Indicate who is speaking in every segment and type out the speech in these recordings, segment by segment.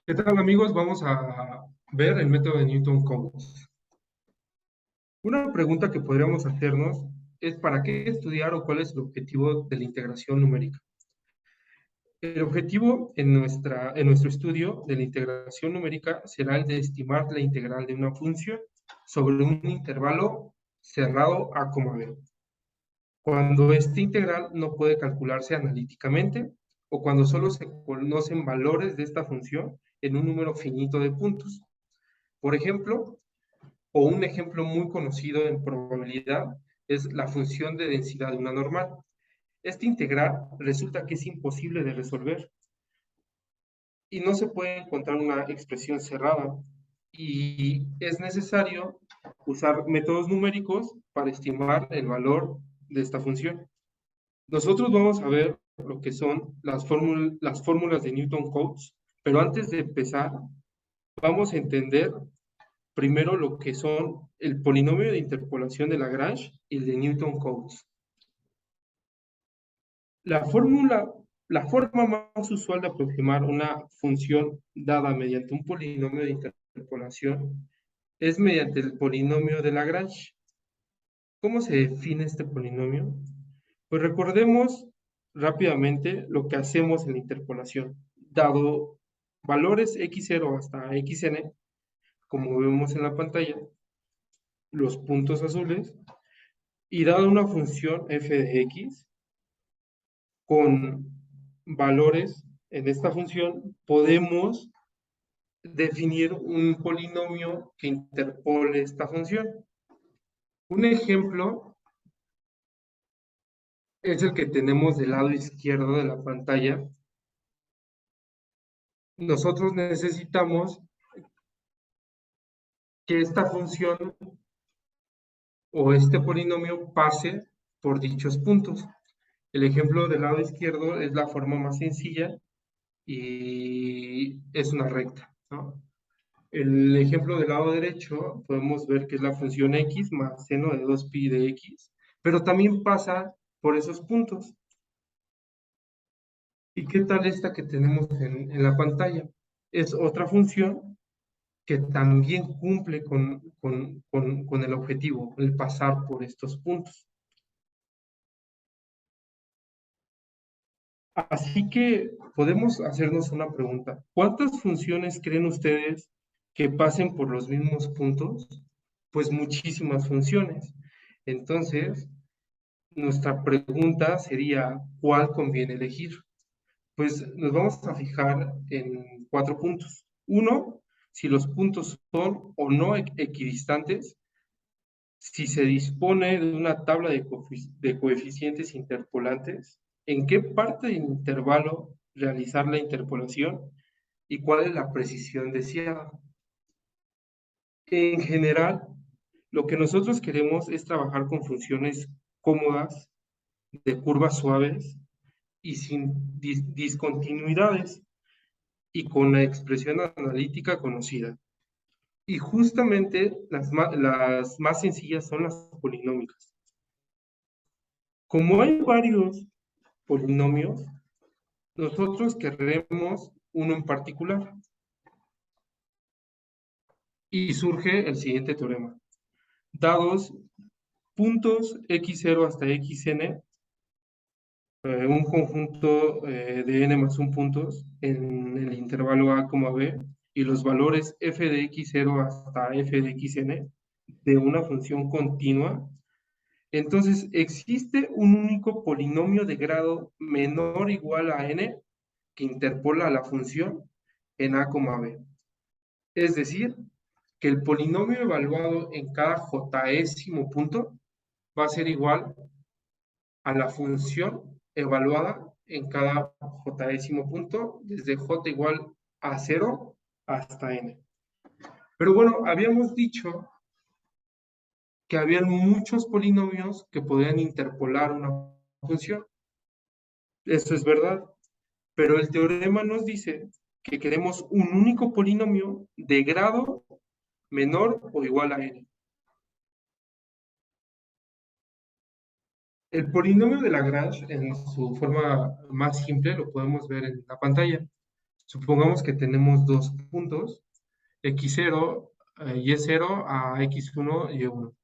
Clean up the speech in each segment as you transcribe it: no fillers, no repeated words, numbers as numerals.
Speaker 1: ¿Qué tal, amigos? Vamos a ver el método de Newton-Cotes. Una pregunta que podríamos hacernos es ¿para qué estudiar o cuál es el objetivo de la integración numérica? El objetivo en nuestro estudio de la integración numérica será el de estimar la integral de una función sobre un intervalo cerrado a, b, cuando este integral no puede calcularse analíticamente o cuando solo se conocen valores de esta función en un número finito de puntos. Por ejemplo, o un ejemplo muy conocido en probabilidad es la función de densidad de una normal. Este integral resulta que es imposible de resolver y no se puede encontrar una expresión cerrada y es necesario usar métodos numéricos para estimar el valor de esta función. Nosotros vamos a ver lo que son las fórmulas de Newton-Cotes, pero antes de empezar, vamos a entender primero lo que son el polinomio de interpolación de Lagrange y el de Newton-Cotes. La fórmula, la forma más usual de aproximar una función dada mediante un polinomio de interpolación es mediante el polinomio de Lagrange. ¿Cómo se define este polinomio? Pues recordemos rápidamente lo que hacemos en la interpolación. Dado valores x0 hasta xn, como vemos en la pantalla, los puntos azules, y dado una función f de x con valores en esta función, podemos definir un polinomio que interpole esta función. Un ejemplo es el que tenemos del lado izquierdo de la pantalla. Nosotros necesitamos que esta función o este polinomio pase por dichos puntos. El ejemplo del lado izquierdo es la forma más sencilla y es una recta, ¿no? El ejemplo del lado derecho podemos ver que es la función x más seno de 2pi de x, pero también pasa por esos puntos. ¿Y qué tal esta que tenemos en la pantalla? Es otra función que también cumple con el objetivo, el pasar por estos puntos. Así que podemos hacernos una pregunta. ¿Cuántas funciones creen ustedes que pasen por los mismos puntos? Pues muchísimas funciones. Entonces, nuestra pregunta sería, ¿cuál conviene elegir? Pues nos vamos a fijar en 4 puntos. Uno, si los puntos son o no equidistantes, si se dispone de una tabla de coeficientes interpolantes, en qué parte del intervalo realizar la interpolación y cuál es la precisión deseada. En general, lo que nosotros queremos es trabajar con funciones cómodas, de curvas suaves y sin discontinuidades y con la expresión analítica conocida. Y justamente las más sencillas son las polinómicas. Como hay varios polinomios, nosotros queremos uno en particular. Y surge el siguiente teorema. Dados puntos x0 hasta xn, un conjunto de n más 1 puntos en el intervalo a, b, y los valores f de x0 hasta f de xn de una función continua, entonces existe un único polinomio de grado menor o igual a n que interpola a la función en a, b. Es decir, que el polinomio evaluado en cada jésimo punto va a ser igual a la función evaluada en cada jésimo punto, desde j igual a 0 hasta n. Pero bueno, habíamos dicho que habían muchos polinomios que podían interpolar una función. Eso es verdad, pero el teorema nos dice que queremos un único polinomio de grado menor o igual a n. El polinomio de Lagrange, en su forma más simple, lo podemos ver en la pantalla. Supongamos que tenemos dos puntos, x0, y0 a x1, y1.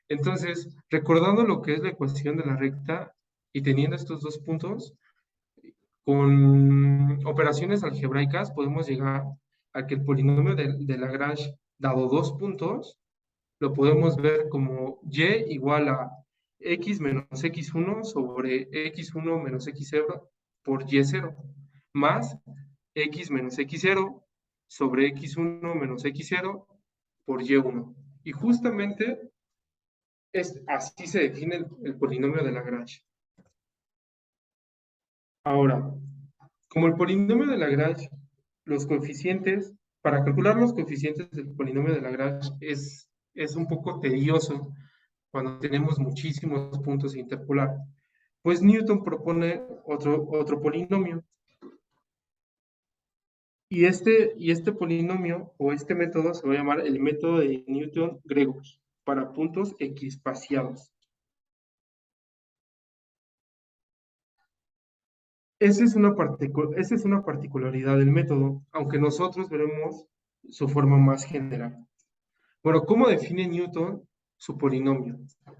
Speaker 1: Entonces, recordando lo que es la ecuación de la recta y teniendo estos dos puntos, con operaciones algebraicas podemos llegar a que el polinomio de Lagrange, dado dos puntos, lo podemos ver como y igual a x menos x1 sobre x1 menos x0 por y0, más x menos x0 sobre x1 menos x0 por y1. Y justamente así se define el polinomio de Lagrange. Ahora, como el polinomio de Lagrange, los coeficientes, para calcular los coeficientes del polinomio de Lagrange es un poco tedioso cuando tenemos muchísimos puntos a interpolar. Pues Newton propone otro polinomio. Y este polinomio o este método se va a llamar el método de Newton-Gregor para puntos equiespaciados. Esa es una particularidad del método, aunque nosotros veremos su forma más general. Bueno, ¿cómo define Newton su polinomio?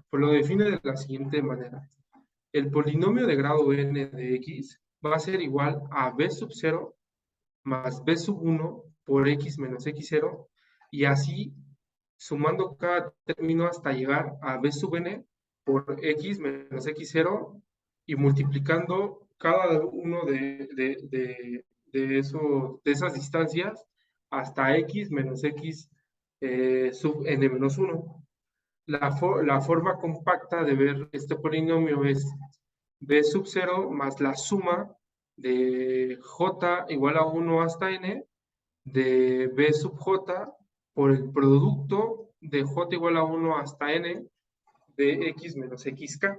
Speaker 1: Pues lo define de la siguiente manera. El polinomio de grado n de x va a ser igual a b sub 0 más b sub 1 por x menos x0, y así sumando cada término hasta llegar a b sub n por x menos x0 y multiplicando cada uno de esas distancias hasta x menos x sub n menos 1. La forma compacta de ver este polinomio es b sub 0 más la suma de j igual a 1 hasta n de b sub j por el producto de j igual a 1 hasta n de x menos xk.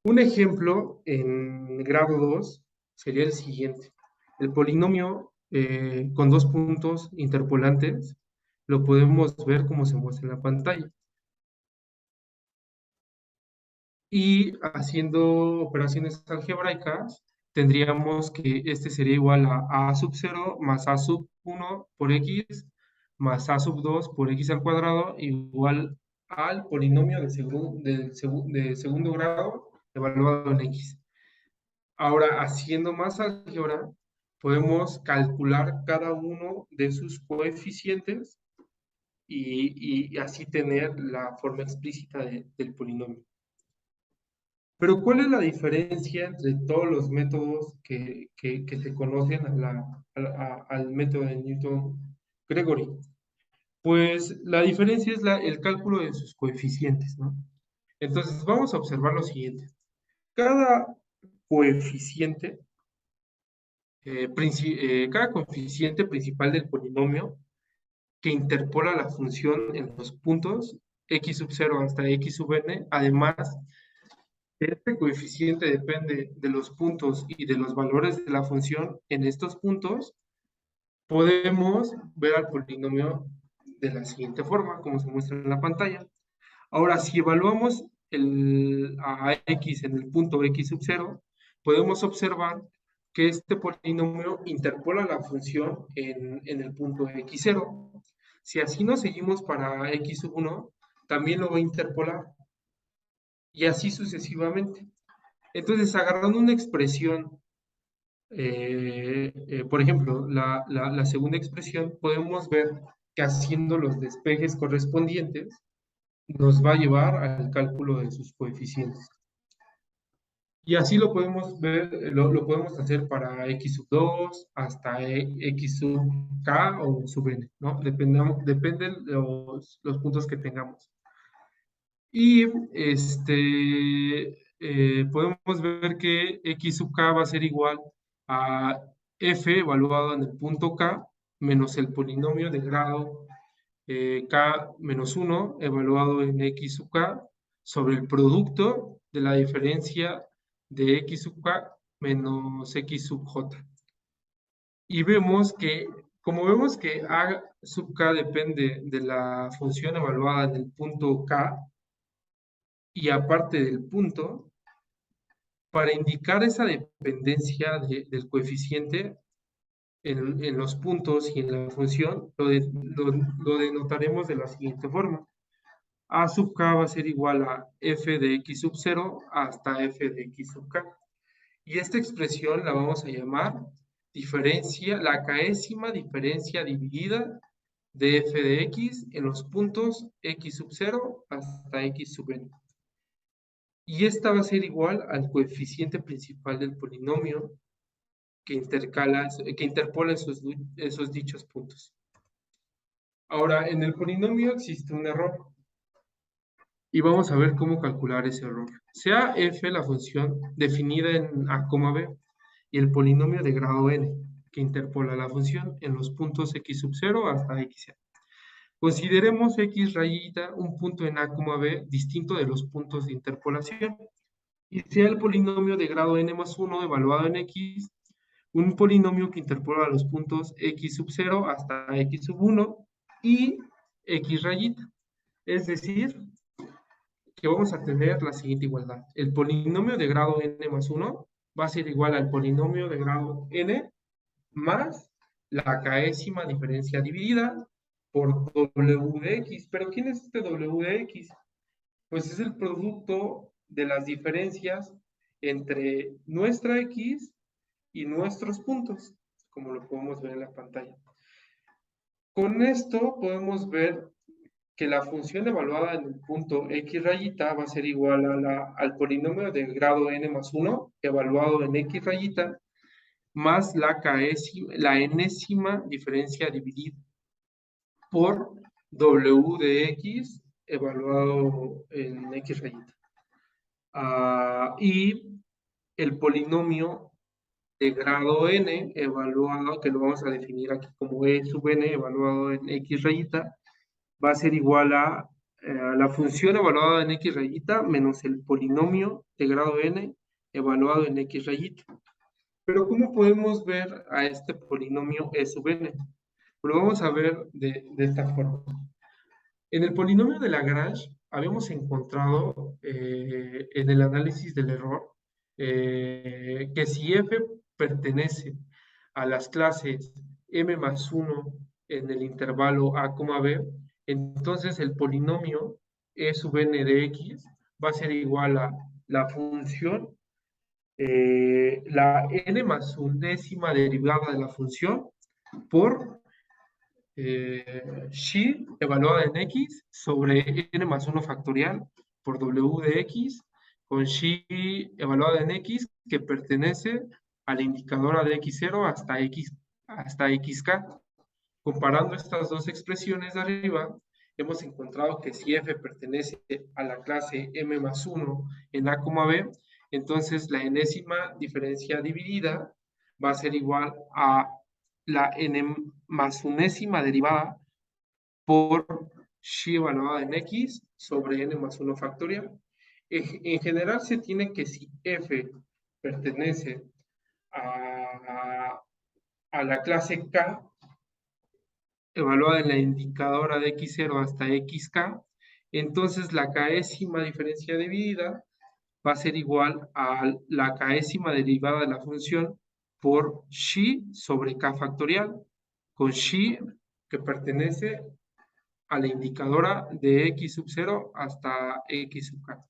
Speaker 1: Un ejemplo en grado 2 sería el siguiente. El polinomio con dos puntos interpolantes lo podemos ver como se muestra en la pantalla. Y haciendo operaciones algebraicas, tendríamos que este sería igual a sub 0 más a sub 1 por x más a sub 2 por x al cuadrado igual al polinomio de segundo grado evaluado en x. Ahora, haciendo más álgebra, podemos calcular cada uno de sus coeficientes y así tener la forma explícita del polinomio. Pero ¿cuál es la diferencia entre todos los métodos que se conocen al método de Newton-Gregory? Pues la diferencia es el cálculo de sus coeficientes, ¿no? Entonces vamos a observar lo siguiente. Cada coeficiente, cada coeficiente principal del polinomio que interpola la función en los puntos x sub 0 hasta x sub n, además este coeficiente depende de los puntos y de los valores de la función en estos puntos, podemos ver al polinomio de la siguiente forma, como se muestra en la pantalla. Ahora, si evaluamos a x en el punto x sub 0, podemos observar que este polinomio interpola la función en el punto x0. Si así nos seguimos para x sub 1, también lo va a interpolar, y así sucesivamente. Entonces, agarrando una expresión, por ejemplo, la segunda expresión, podemos ver que haciendo los despejes correspondientes, nos va a llevar al cálculo de sus coeficientes. Y así lo podemos ver, lo podemos hacer para x sub 2 hasta x sub k o sub n, ¿no? Dependen los puntos que tengamos. Y podemos ver que x sub k va a ser igual a f evaluado en el punto k menos el polinomio de grado k menos 1 evaluado en x sub k sobre el producto de la diferencia de x sub k menos x sub j. Y como vemos que a sub k depende de la función evaluada en el punto k, y aparte del punto, para indicar esa dependencia del coeficiente, en los puntos y en la función, lo denotaremos de la siguiente forma. A sub k va a ser igual a f de x sub 0 hasta f de x sub k. Y esta expresión la vamos a llamar la késima diferencia dividida de f de x en los puntos x sub 0 hasta x sub n. Y esta va a ser igual al coeficiente principal del polinomio que interpola esos dichos puntos. Ahora, en el polinomio existe un error y vamos a ver cómo calcular ese error. Sea f la función definida en a, b y el polinomio de grado n que interpola la función en los puntos x sub 0 hasta x. Consideremos x rayita un punto en a, b distinto de los puntos de interpolación y sea el polinomio de grado n más 1 evaluado en x un polinomio que interpola los puntos x sub 0 hasta x sub 1 y x rayita. Es decir, que vamos a tener la siguiente igualdad. El polinomio de grado n más 1 va a ser igual al polinomio de grado n más la késima diferencia dividida por w de x. ¿Pero quién es este w de x? Pues es el producto de las diferencias entre nuestra x y nuestros puntos, como lo podemos ver en la pantalla. Con esto podemos ver que la función evaluada en el punto x rayita va a ser igual al polinomio de grado n más 1 evaluado en x rayita más la enésima diferencia dividida por w de x evaluado en x rayita. Y el polinomio de grado n evaluado, que lo vamos a definir aquí como e sub n evaluado en x rayita, va a ser igual a la función evaluada en x rayita menos el polinomio de grado n evaluado en x rayita. Pero ¿cómo podemos ver a este polinomio e sub n? Lo vamos a ver de esta forma. En el polinomio de Lagrange habíamos encontrado en el análisis del error que si f pertenece a las clases m más 1 en el intervalo a, b, entonces el polinomio e sub n de x va a ser igual a la función, la n más undécima derivada de la función por xi evaluada en x sobre n más 1 factorial por w de x con xi evaluada en x que pertenece a la indicadora de x0 hasta xk. Comparando estas dos expresiones de arriba, hemos encontrado que si f pertenece a la clase m más 1 en a, b, entonces la enésima diferencia dividida va a ser igual a la n más unésima derivada por xi evaluada en x sobre n más 1 factorial. En general se tiene que si f pertenece a la clase k, evaluada en la indicadora de x0 hasta xk, entonces la késima diferencia dividida va a ser igual a la késima derivada de la función por xi sobre k factorial, con xi que pertenece a la indicadora de x sub 0 hasta x sub k.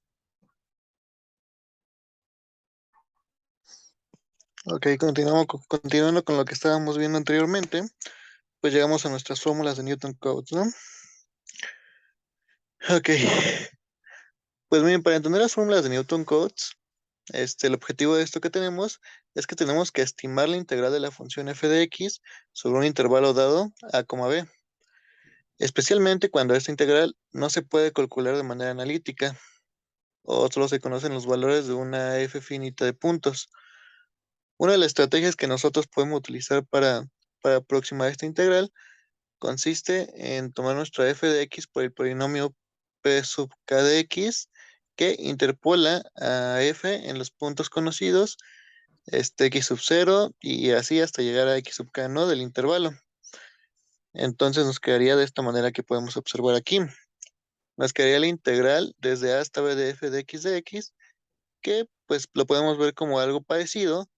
Speaker 2: Ok, continuando con lo que estábamos viendo anteriormente, pues llegamos a nuestras fórmulas de Newton-Cotes, ¿no? Ok, pues miren, para entender las fórmulas de Newton-Cotes, el objetivo de esto que tenemos es que tenemos que estimar la integral de la función f de x sobre un intervalo dado a, b, especialmente cuando esta integral no se puede calcular de manera analítica o solo se conocen los valores de una f finita de puntos. Una de las estrategias que nosotros podemos utilizar para aproximar esta integral consiste en tomar nuestra f de x por el polinomio p sub k de x que interpola a f en los puntos conocidos, x sub 0 y así hasta llegar a x sub k, ¿no? Del intervalo. Entonces nos quedaría de esta manera que podemos observar aquí. Nos quedaría la integral desde a hasta b de f de x, que pues lo podemos ver como algo parecido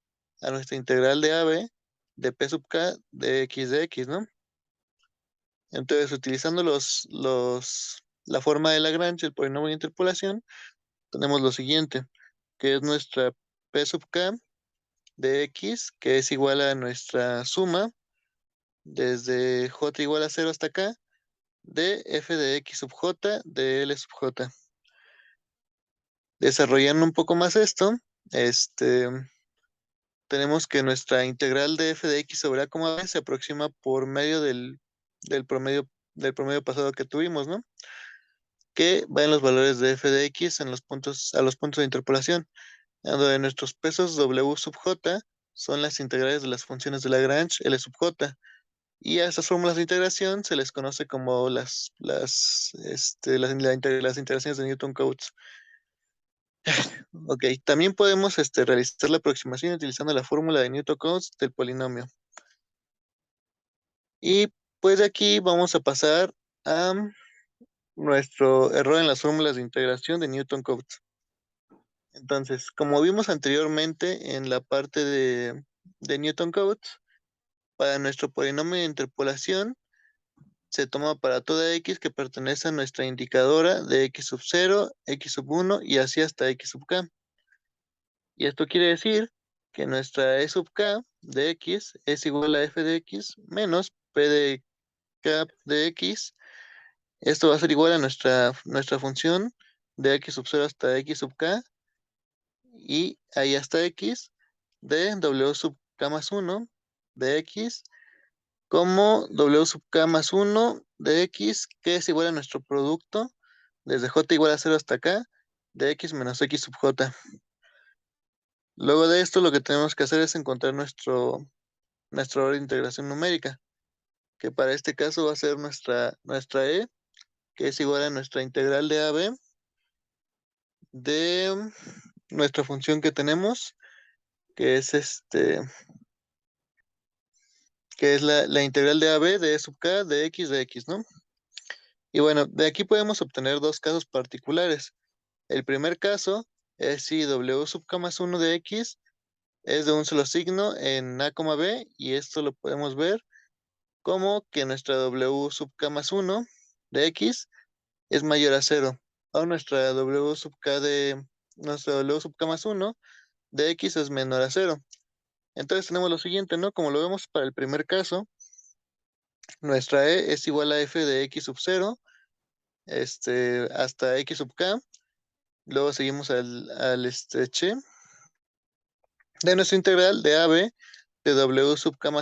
Speaker 2: a nuestra integral de AB de P sub K de X, ¿no? Entonces, utilizando la forma de Lagrange, el polinomio de interpolación, tenemos lo siguiente, que es nuestra P sub K de X, que es igual a nuestra suma desde J igual a 0 hasta acá, de F de X sub J de L sub J. Desarrollando un poco más esto, este, tenemos que nuestra integral de F de X sobre A, B se aproxima por medio del promedio pasado que tuvimos, ¿no? Que va en los valores de F de X en a los puntos de interpolación, donde nuestros pesos W sub J son las integrales de las funciones de Lagrange L sub J. Y a estas fórmulas de integración se les conoce como las integraciones de Newton-Cotes. Ok, también podemos realizar la aproximación utilizando la fórmula de Newton-Cotes del polinomio. Y pues de aquí vamos a pasar a nuestro error en las fórmulas de integración de Newton-Cotes. Entonces, como vimos anteriormente en la parte de Newton-Cotes, para nuestro polinomio de interpolación, se toma para toda x que pertenece a nuestra indicadora de x sub 0, x sub 1 y así hasta x sub k. Y esto quiere decir que nuestra e sub k de x es igual a f de x menos p de k de x. Esto va a ser igual a nuestra función de x sub 0 hasta x sub k y ahí hasta x de w sub k más 1 de x como w sub k más 1 de x, que es igual a nuestro producto desde j igual a 0 hasta acá, de x menos x sub j. Luego de esto, lo que tenemos que hacer es encontrar nuestro valor de integración numérica, que para este caso va a ser nuestra e, que es igual a nuestra integral de AB de nuestra función que tenemos, que es que es la integral de AB de e sub k de x, ¿no? Y bueno, de aquí podemos obtener dos casos particulares. El primer caso es si w sub k más 1 de x es de un solo signo en a, b, y esto lo podemos ver como que nuestra w sub k más 1 de x es mayor a 0, o nuestra w sub k más 1 de x es menor a 0. Entonces tenemos lo siguiente, ¿no? Como lo vemos para el primer caso, nuestra e es igual a f de x sub 0 hasta x sub k. Luego seguimos al che de nuestra integral de AB de w sub k más